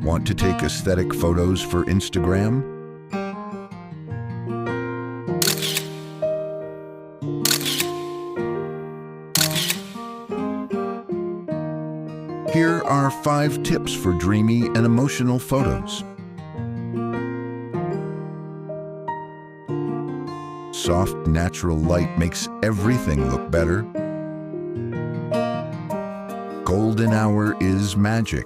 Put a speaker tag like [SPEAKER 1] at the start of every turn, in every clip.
[SPEAKER 1] Want to take aesthetic photos for Instagram? Here are 5 tips for dreamy and emotional photos. Soft, natural light makes everything look better. Golden hour is magic.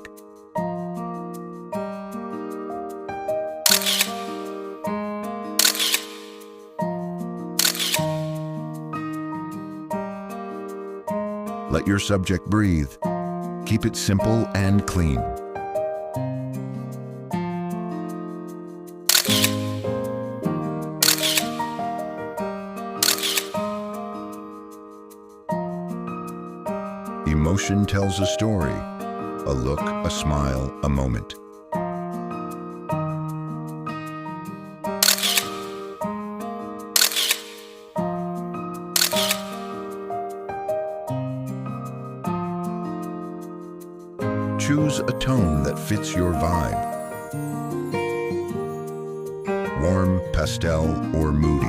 [SPEAKER 1] Let your subject breathe. Keep it simple and clean. Emotion tells a story. A look, a smile, a moment. Choose a tone that fits your vibe. Warm, pastel, or moody.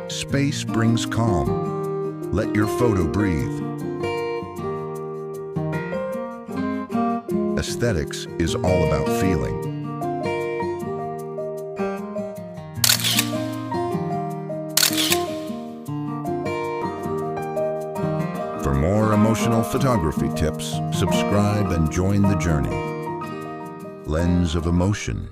[SPEAKER 1] Space brings calm. Let your photo breathe. Aesthetics is all about feeling. For more emotional photography tips, subscribe and join the journey. Lens of Emotion.